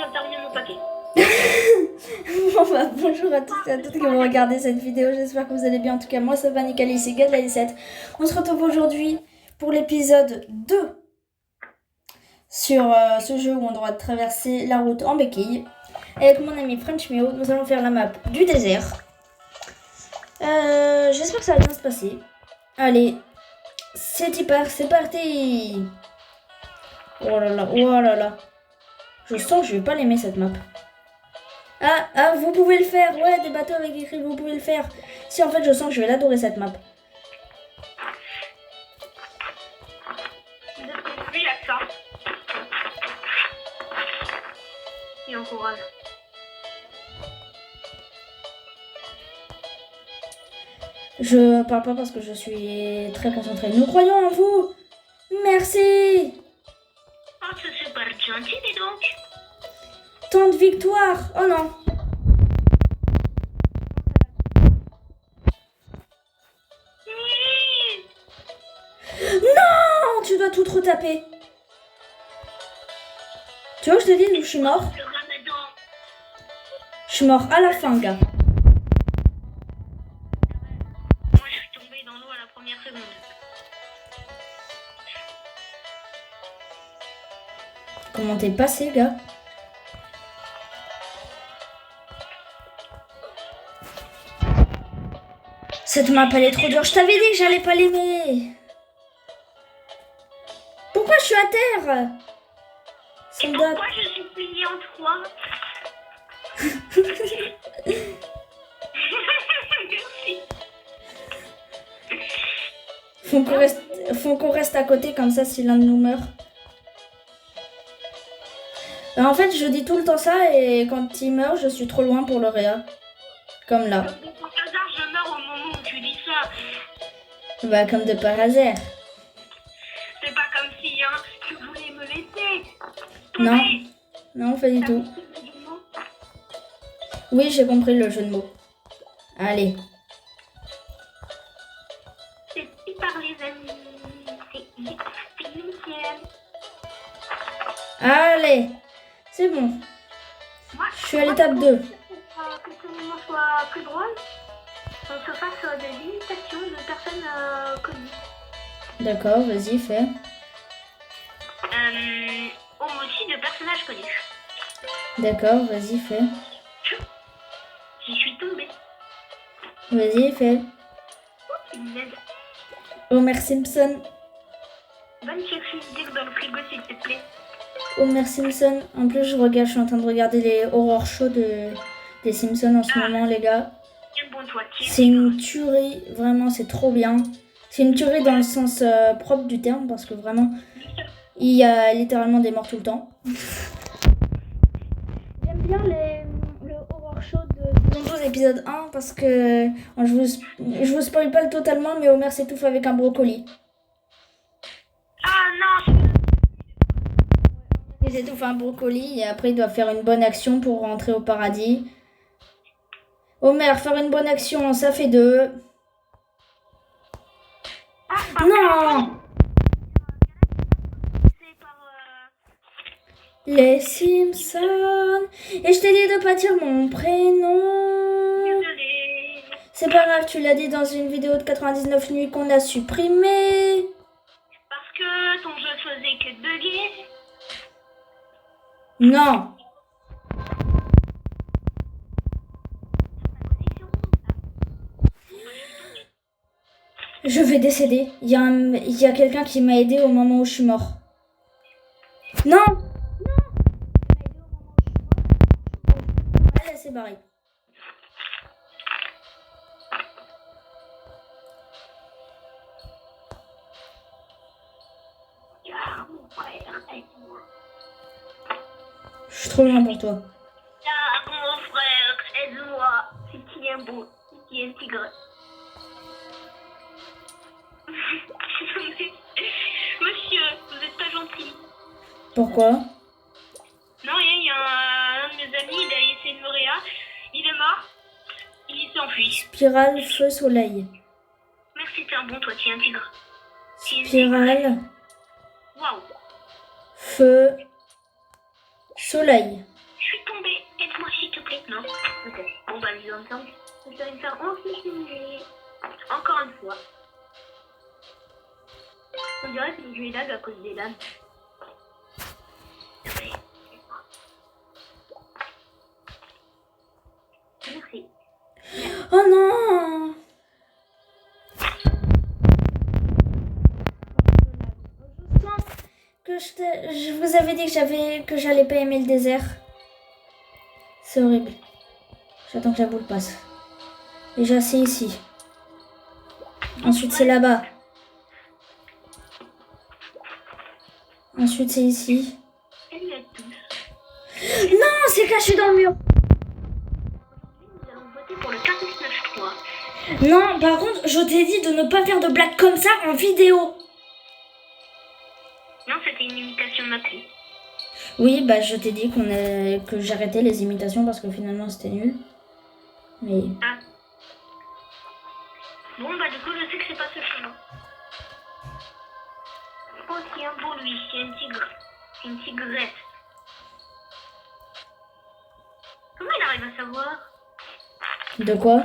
termine mon paquet. Bon, bah, bonjour à tous et à toutes qui vont regarder cette vidéo, j'espère que vous allez bien. En tout cas, moi ça va nickel, ici Gadla7. On se retrouve aujourd'hui pour l'épisode 2 sur ce jeu où on doit traverser la route en béquille. Avec mon ami French Mio, nous allons faire la map du désert. J'espère que ça va bien se passer. Allez, c'est parti. Oh là là, oh là là. Je sens que je vais pas l'aimer cette map. Ah, vous pouvez le faire. Ouais, des bateaux avec écrit, vous pouvez le faire. Si, en fait, je sens que je vais l'adorer cette map. Oui, il y a ça. Et encourage. Je parle pas parce que je suis très concentrée. Nous croyons en vous. Merci. Oh, c'est super gentil, dis donc. Tant de victoire. Oh non. Oui. Non, tu dois tout retaper. Tu vois, je te dis où je suis mort. Le ramadan. Je suis mort à la fin, gars. Moi, je suis tombée dans l'eau à la première seconde. Comment t'es passé, gars? Cette map, elle est trop dure. Je t'avais dit que j'allais pas l'aimer. Pourquoi je suis à terre? Et Soldat. pourquoi je suis pliée en trois? Merci. Faut qu'on reste à côté comme ça si l'un de nous meurt. En fait, je dis tout le temps ça et quand il meurt, je suis trop loin pour le réa. Comme là. Comme de par hasard, je meurs au moment où tu dis ça. Bah, comme de par hasard. C'est pas comme si tu voulais me laisser tomber. Non. Non, pas du tout. Oui, j'ai compris le jeu de mots. Allez. C'est si par les amis. C'est nickel. Allez. C'est bon. Moi, Je suis à l'étape 2. Que ce moment soit plus drôle, on se fasse des imitations de personnes connues. D'accord, vas-y, fais. Aussi de personnages connus. D'accord, vas-y, fais. J'y suis tombée. Vas-y, fais. Une aide. Homer Simpson. Va me chercher une idée dans le frigo, s'il te plaît. Homer Simpson. En plus, je suis en train de regarder les horror shows des Simpsons en ce moment, les gars. Tiens bon, toi, tiens. C'est une tuerie, vraiment, c'est trop bien. C'est une tuerie dans le sens propre du terme, parce que vraiment, il y a littéralement des morts tout le temps. J'aime bien le horror show de saison 12 épisode 1, parce que je vous spoil pas totalement, mais Homer s'étouffe avec un brocoli. Ah non, Il s'étouffe un brocoli et après il doit faire une bonne action pour rentrer au paradis. Homer, faire une bonne action, ça fait 2. Non! c'est par... Les Simpsons. Et je t'ai dit de pas dire mon prénom. Désolée. C'est pas grave, tu l'as dit dans une vidéo de 99 nuits qu'on a supprimée. Parce que ton jeu faisait que de bugger. Non. Je vais décéder. Il y a quelqu'un qui m'a aidé au moment où je suis mort. Non. Allez, c'est barré. Ah, mon frère, aide-moi. Je suis trop loin pour toi. Ah, mon frère, aide-moi. C'est qui est beau, c'est qui est un tigre. Monsieur, vous êtes pas gentil. Pourquoi? Non, rien, il y a un de mes amis, il a essayé de me réa. Il est mort. Il s'est enfui. Spirale, feu, soleil. Merci, t'es un bon, toi, tu es un tigre. Spirale, Waouh. feu, soleil. Non. Ok. Bon bah les ensemble. Ça va me faire enfumer. Encore une fois. On dirait que je lag à cause des lames. Merci. Oh non! Que je vous avais dit que j'allais pas aimer le désert. C'est horrible. J'attends que la boule passe. Déjà c'est ici. Ensuite c'est là-bas. Ensuite c'est ici. Non, c'est caché dans le mur. Nous allons voter pour le 49.3. Non, par contre, je t'ai dit de ne pas faire de blagues comme ça en vidéo. Non, c'était une imitation de ma clé. Oui, bah je t'ai dit que j'arrêtais les imitations parce que finalement c'était nul. Mais... Ah. Bon, bah du coup, je sais que c'est pas ce chemin. Oh, c'est un beau lui, c'est un tigre. C'est une tigresse. Comment il arrive à savoir De quoi?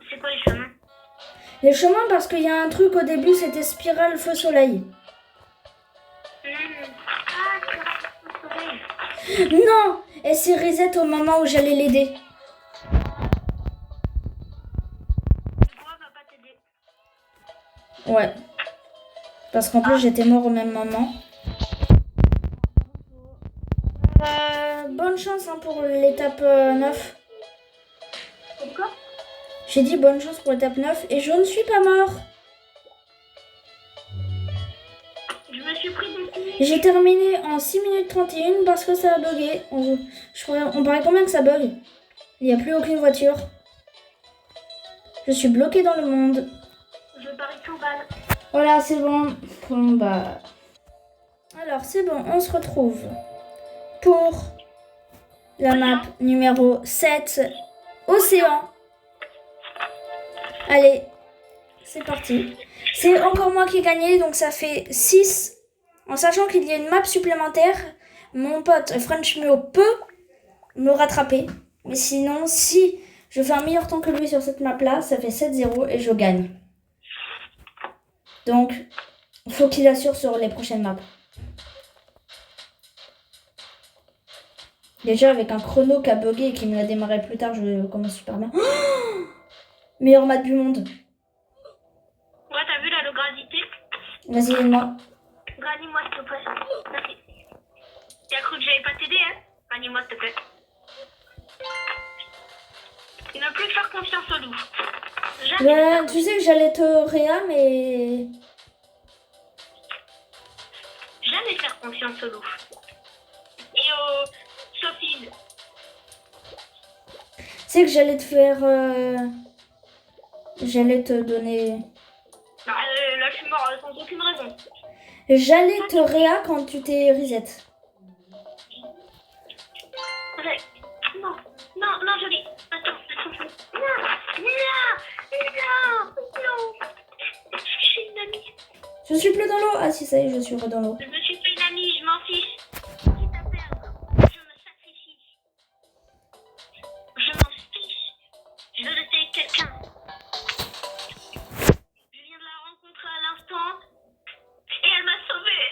C'est quoi les chemins? Les chemins, parce qu'il y a un truc au début, c'était spirale feu soleil. Ah, c'est le soleil. Non! Et c'est reset au moment où j'allais l'aider. Du coup, elle va pas t'aider. Ouais. Parce qu'en plus, j'étais mort au même moment. Bonne chance hein, pour l'étape 9. Pourquoi? J'ai dit bonne chance pour l'étape 9 et je ne suis pas mort. Je me suis pris des filles. J'ai terminé en 6 minutes 31 parce que ça a bugué. On paraît combien que ça bug? Il n'y a plus aucune voiture. Je suis bloquée dans le monde. Je parie 100 balles. Voilà, c'est bon. Bon bah... Alors, c'est bon, on se retrouve pour la map numéro 7, Océan. Allez, c'est parti. C'est encore moi qui ai gagné, donc ça fait 6. En sachant qu'il y a une map supplémentaire, mon pote French Mio peut me rattraper. Mais sinon, si je fais un meilleur temps que lui sur cette map-là, ça fait 7-0 et je gagne. Donc, il faut qu'il assure sur les prochaines maps. Déjà, avec un chrono qui a bugué et qui me l'a démarré plus tard, je commence super bien. Oh, meilleure map du monde. Ouais, t'as vu là, le gravité? Vas-y, aide-moi. Granny-moi, s'il te plaît. Merci. T'as cru que j'allais pas t'aider, hein? Granny-moi, s'il te plaît. Ne plus faire confiance au loup. Jamais. Ben, tu sais que j'allais te réa, mais... Jamais faire confiance au loup. Et au Sophie. Tu sais que j'allais te faire... J'allais te donner... Bah, là, je suis mort sans aucune raison. J'allais te réa quand tu t'es reset. Ouais. Non, non, non, Jolie. Attends. Non, je suis une amie. Je suis plus dans l'eau. Ah si, ça y est, je suis dans l'eau. Je me suis fait une amie, je m'en fiche. Quitte à perdre, je me sacrifie. Je m'en fiche. Je veux rester avec quelqu'un. Je viens de la rencontrer à l'instant et elle m'a sauvée.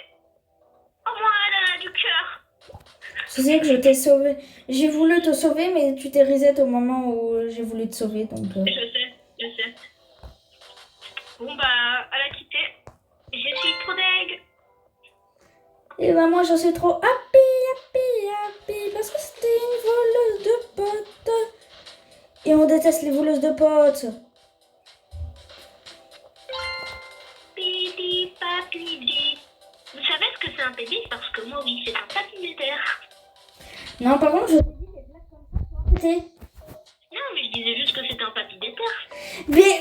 Au moins, elle a du cœur. Tu sais que je t'ai sauvé. J'ai voulu te sauver, mais tu t'es reset au moment où j'ai voulu te sauver, donc... Je sais. Bon, bah, elle a quitté. Je suis trop deg. Et bah moi, je suis trop happy, parce que c'était une voleuse de potes. Et on déteste les voleuses de potes. Pidi papidi. Vous savez ce que c'est un pédis? Parce que moi, oui, c'est un papinétaire. Non, par contre, je t'ai dit des blagues comme ça, tu vois. Non, mais je disais juste que c'était un papinétaire. Mais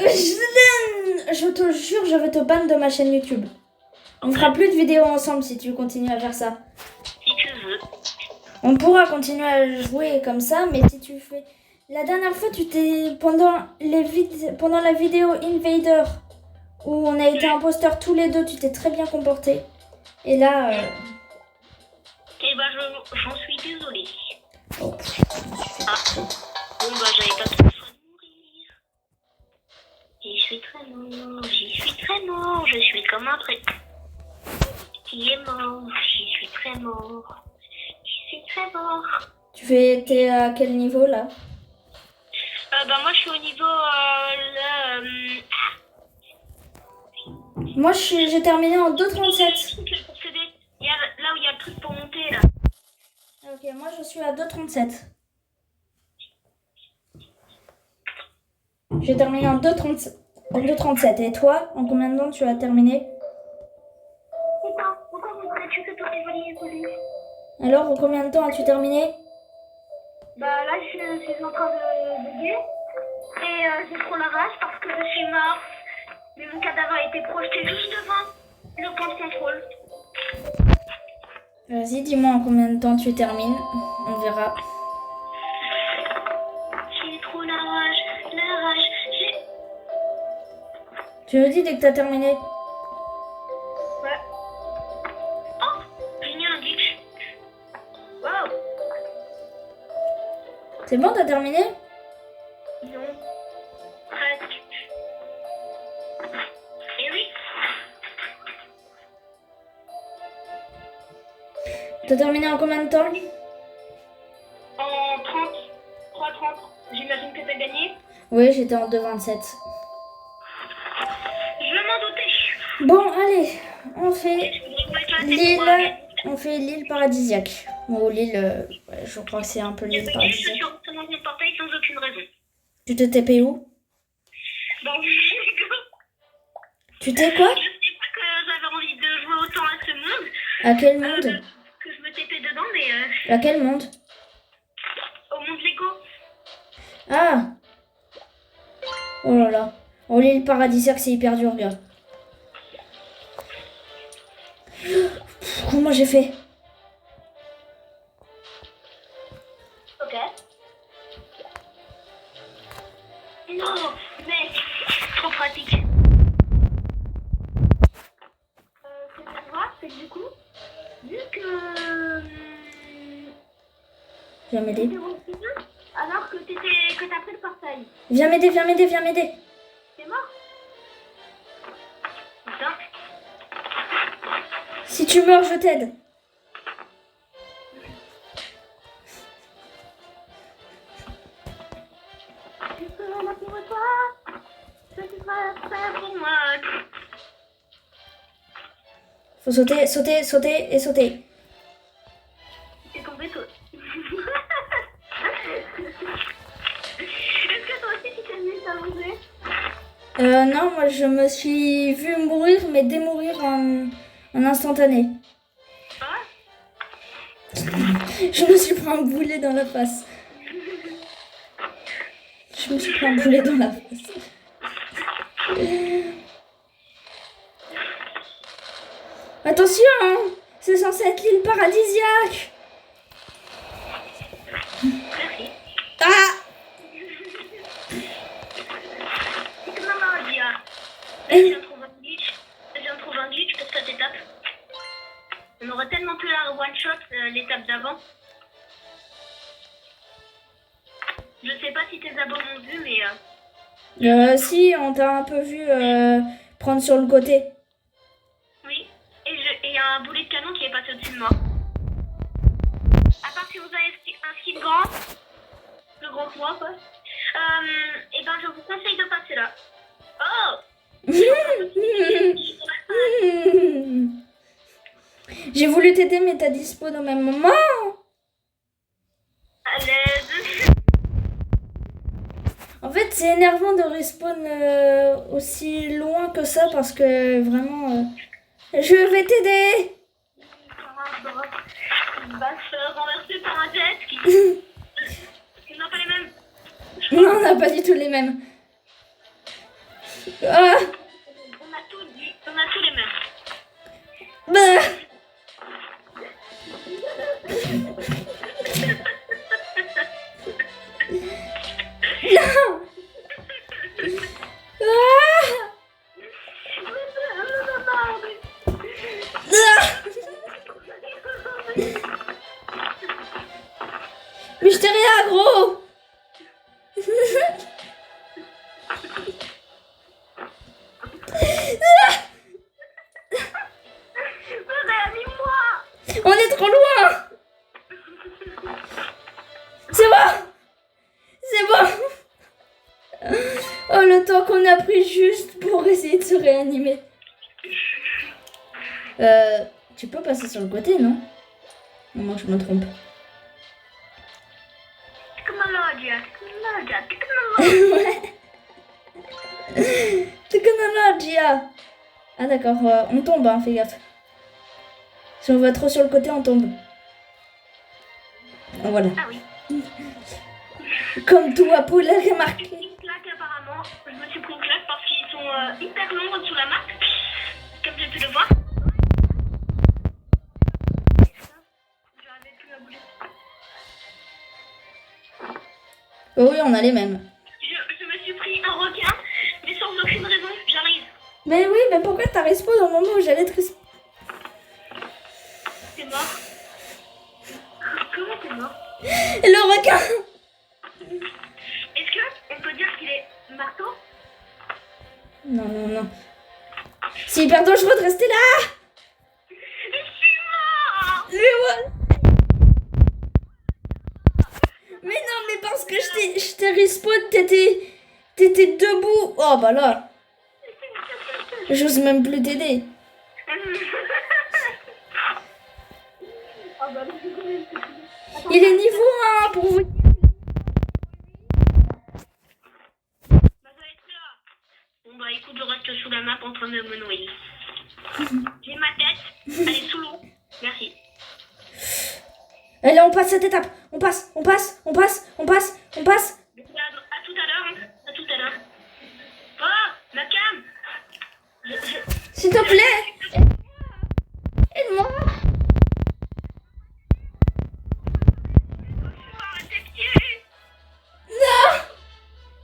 je te jure, je vais te ban de ma chaîne YouTube. On fera plus de vidéos ensemble si tu continues à faire ça. Si tu veux. On pourra continuer à jouer comme ça, mais si tu fais... La dernière fois, tu t'es... Pendant la vidéo Invader, où on a été imposteurs tous les deux, tu t'es très bien comporté. Et là... Eh ben, j'en suis désolée. Oh, Bon, bah, j'avais pas trop soin de mourir. Et je suis très mort, j'y suis très mort, je suis comme un prêtre qui est mort, j'y suis très mort, j'y suis très mort. T'es à quel niveau là? Bah, moi, je suis au niveau, là, Moi j'ai terminé en 2,37. il y a, là où il y a le truc pour monter, là. Ok, moi je suis à 2,37. J'ai terminé en 2,37. Et toi, en combien de temps tu as terminé? Alors, en combien de temps as-tu terminé? Bah là, je suis en train de bugger. Et j'ai trop la rage parce que je suis mort. Mais mon cadavre a été projeté juste devant le point de contrôle. Vas-y, dis-moi en combien de temps tu termines. On verra. J'ai trop la rage. La rage. Tu me dis dès que t'as terminé. Ouais. Oh, j'ai mis un glitch. Wow. C'est bon, t'as terminé? Non. Presque. Et oui. T'as terminé en combien de temps? En 30. 3,30. J'imagine que t'as gagné. Oui, j'étais en 2,27. Je m'en doutais. Bon, allez, on fait Je voudrais pas éclater l'île. pour On fait l'île paradisiaque. Ou l'île. Ouais, je crois que c'est un peu Je l'île suis paradisiaque. sur mon portail sans aucune raison. Tu te TP où? Donc, Tu t'es quoi? je sais pas que j'avais envie de jouer autant à ce monde, À quel monde? que je me tapais dedans, mais À quel monde? au monde Lego. Ah! Oh là là. Oh, l'île paradisiaque, c'est hyper dur, regarde. Comment j'ai fait? Ok. Non, mais trop pratique. Ce que je vois, c'est que du coup, vu que Viens m'aider. t'étais refusé, alors que t'as pris le portail, Viens m'aider, viens m'aider, viens m'aider. t'es mort. Putain. Si tu meurs, je t'aide. Tu peux la pour toi. Ça tu feras faire pour moi. Faut sauter, sauter, sauter et sauter. T'es tombé toi. Est-ce que toi aussi tu t'es mis à manger? Non, moi je me suis vue mourir, mais démourir en instantané. Ah, Je me suis pris un boulet dans la face. Je me suis pris un boulet dans la face. Attention, hein, c'est censé être l'île paradisiaque. merci. Ah! C'est que maman a dit, je viens de trouver un glitch. Je viens de trouver un glitch pour cette étape. On aurait tellement pu la one-shot l'étape d'avant. Je sais pas si tes abos m'ont vu, mais... Si, on t'a un peu vu prendre sur le côté. Oui. Et il y a un boulet de canon qui est passé au-dessus de moi. À part si vous avez un skin grand, plus grand que moi, quoi. Et ben, je vous conseille de passer là. Oh! J'ai voulu t'aider, mais t'as dispo au même moment. À l'aise. En fait, c'est énervant de respawn aussi loin que ça parce que vraiment... Je vais t'aider. Va se renverser par un jet qui... Ils n'ont pas les mêmes. Non, on n'a pas du tout les mêmes. Ah, On a tous les mêmes. bah. Non. Ah. Ah. Mais je t'ai rien, gros. Réanime-moi. On est trop loin. C'est bon. C'est bon. Oh, le temps qu'on a pris juste pour essayer de se réanimer. Tu peux passer sur le côté, non? Moi, je me trompe. Ouais. Technologia. Ah d'accord, on tombe, hein, fais gaffe. Si on va trop sur le côté, on tombe. Voilà. Ah oui. Comme tout à Paul l'a remarqué. Une claque apparemment. Je me suis pris une claque parce qu'ils sont hyper longs sous la marque. Comme j'ai pu le voir. J'arrivais plus à bouger. Oh oui, on a les mêmes. Je me suis pris un requin, mais sans aucune raison, j'arrive. Mais oui, mais pourquoi t'as respawn au moment où j'allais te respawn? T'es mort. Comment t'es mort? Le requin. Est-ce que on peut dire qu'il est marteau? Non, non, non. C'est hyper dangereux de rester là. Je suis mort. Mais ouais. Mais non, mais parce que je t'ai respawn, t'étais debout. Oh bah là. J'ose même plus t'aider. Il est niveau 1 pour vous. Bon bah écoute, je reste sous la map en train de me noyer. J'ai ma tête, elle est sous l'eau. Merci. Allez, on passe cette étape. On passe, on passe, on passe, on passe, on passe. À tout à l'heure, hein. À tout à l'heure. Oh, ma cam. S'il te plaît. Aide-moi. Non.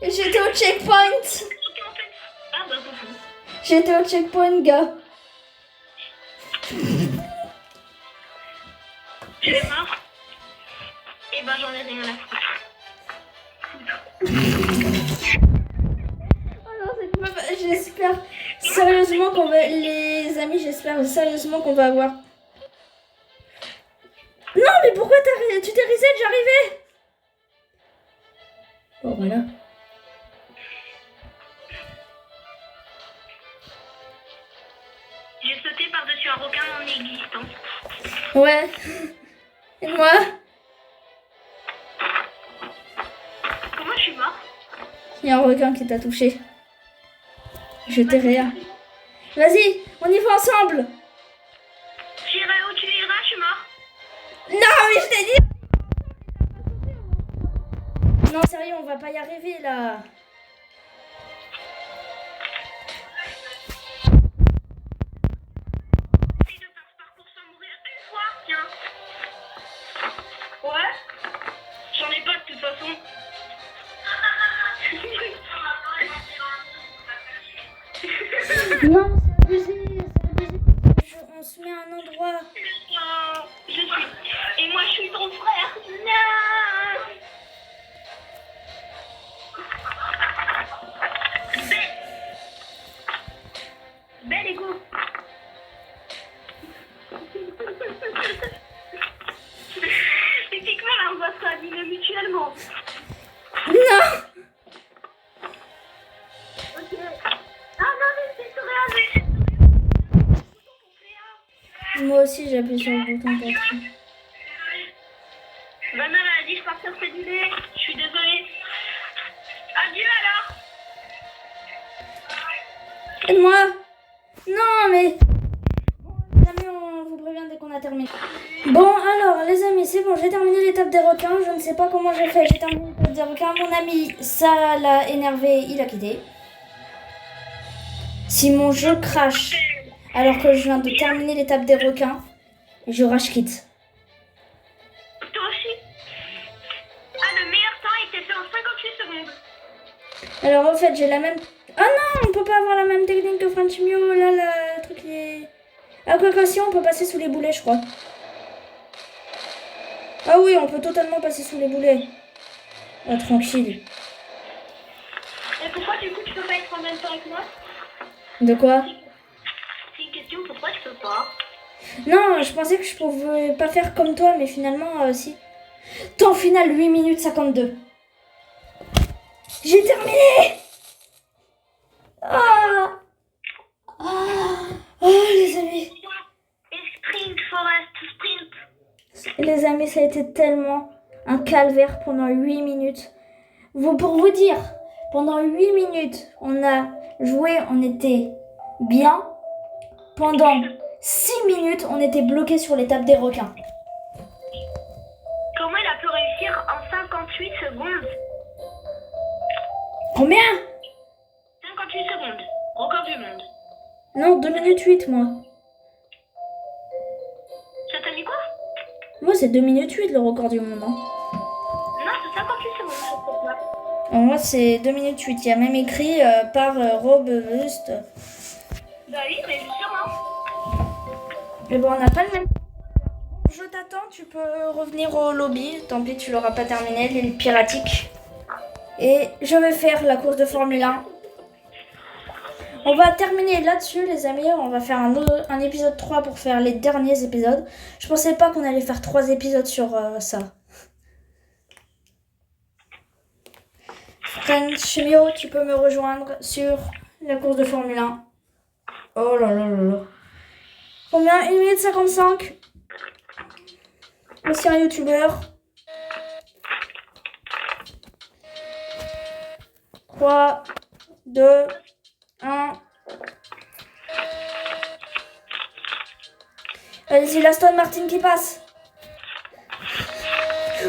J'étais au checkpoint. Ah bah coucou. J'étais au checkpoint, gars. Je suis mort. Et ben j'en ai rien à foutre. Oh non, cette meuf, j'espère sérieusement qu'on va... Les amis, j'espère sérieusement qu'on va avoir... Non, mais pourquoi tu t'es reset? J'arrivais. Bon, voilà. J'ai sauté par-dessus un requin non existant. Ouais. Et moi? Comment je suis mort? Il y a un requin qui t'a touché. Je t'ai rien. Vas-y, on y va ensemble. J'irai où tu iras, je suis mort. Non, mais je t'ai dit. Non, sérieux, on va pas y arriver là. Essaye de faire ce parcours sans mourir une fois, tiens. Ouais? J'en ai pas de toute façon. Non, c'est abusé, on se met à un endroit. Je suis. Et moi je suis ton frère. Non. Belle égo. Typiquement là on va se abîmer mutuellement. Non. Ok. Ah non mais c'est rien. Moi aussi, j'appuie sur le bouton pour ça. Ma mère elle a dit je pars sur ce dîner. Je suis désolée. Adieu alors. Aide-moi. Non, mais... Bon, les amis, on vous prévient dès qu'on a terminé. Bon, alors, les amis, c'est bon, j'ai terminé l'étape des requins. Je ne sais pas comment j'ai fait. J'ai terminé l'étape des requins. Mon ami, ça l'a énervé, il a quitté. Si mon jeu crash alors que je viens de terminer l'étape des requins, je rage quitte. Toi aussi. Ah le meilleur temps était fait en 58 secondes. Alors, en fait, j'ai la même... Ah non, on peut pas avoir la même technique que Franchimio. Là, le truc est... Ah, quoi que si, on peut passer sous les boulets, je crois. Ah oui, on peut totalement passer sous les boulets. Ah, tranquille. Et pourquoi du coup tu peux pas être en même temps avec moi? De quoi? C'est une question, pourquoi tu peux pas? Non, je pensais que je pouvais pas faire comme toi, mais finalement, si. Temps final, 8 minutes 52. J'ai terminé! Ah! Les amis. Et sprint, Forest, sprint. Les amis, ça a été tellement un calvaire pendant 8 minutes. Pour vous dire, pendant 8 minutes, on a joué, on était bien. Pendant 6 minutes, on était bloqué sur l'étape des requins. Comment il a pu réussir en 58 secondes? Combien? 58 secondes. Record du monde. Non, 2 minutes 8, moi. Ça t'a mis quoi? Moi, c'est 2 minutes 8, le record du monde. Hein. Non, c'est 58 secondes. Moi, c'est 2 minutes 8. Il y a même écrit par Robust. Bah oui, mais sûrement. Mais bon, on n'a pas le même. Je t'attends, tu peux revenir au lobby. Tant pis, tu l'auras pas terminé, l'île piratique. Et je vais faire la course de Formule 1. On va terminer là-dessus, les amis. On va faire un épisode 3 pour faire les derniers épisodes. Je pensais pas qu'on allait faire 3 épisodes sur ça. Chimio, tu peux me rejoindre sur la course de Formule 1. Oh là là là là. Combien? 1 minute 55. Aussi un youtubeur. 3, 2, 1. Allez-y, l'Aston Martin qui passe.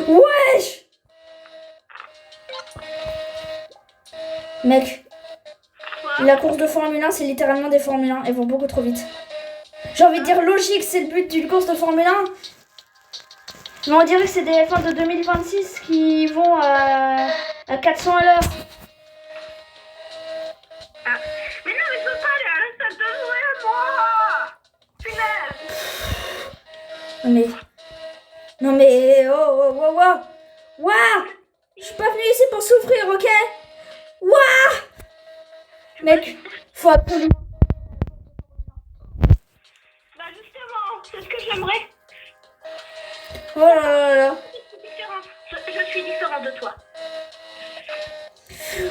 Wesh! Mec, la course de Formule 1, c'est littéralement des Formule 1. Elles vont beaucoup trop vite. J'ai envie de dire logique, c'est le but d'une course de Formule 1. Mais on dirait que c'est des F1 de 2026 qui vont à 400 à l'heure. Ah. Mais non, mais je veux pas aller à la salle de jouer, moi. Punaise. Non mais, Ouah! Je suis pas venue ici pour souffrir, ok? Ouah! Mec, faut absolument... Bah justement, c'est ce que j'aimerais. Oh là là là. Je suis différente de toi.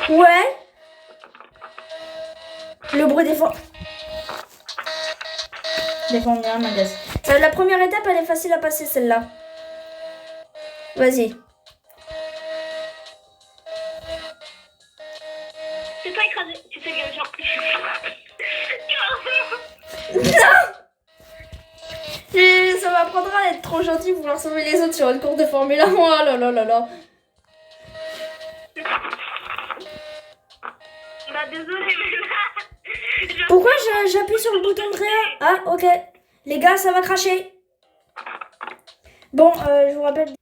Ouais. Le bruit des Formule 1 m'agace. La première étape, elle est facile à passer, celle-là. Vas-y. C'est pas écrasé, tu fais bien genre. Et ça m'apprendra à être trop gentil pour pouvoir sauver les autres sur une course de Formule 1. Oh là là là là. Bah désolé, mais là... Pourquoi j'appuie sur le bouton de Réa? Ah, ok. Les gars, ça va cracher. Bon, je vous rappelle...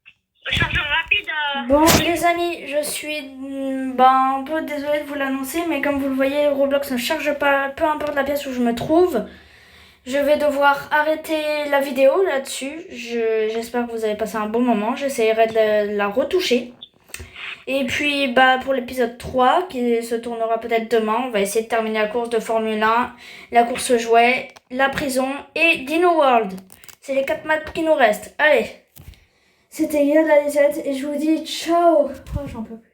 Chargeur rapide. Bon, les amis, je suis un peu désolée de vous l'annoncer, mais comme vous le voyez, Roblox ne charge pas, peu importe la pièce où je me trouve. Je vais devoir arrêter la vidéo là-dessus. J'espère que vous avez passé un bon moment. J'essaierai de la retoucher. Et puis, pour l'épisode 3, qui se tournera peut-être demain, on va essayer de terminer la course de Formule 1, la course jouet, la prison et Dino World. C'est les 4 maps qui nous restent. Allez, c'était Guillaume de la 17 et je vous dis ciao. Oh, j'en peux plus.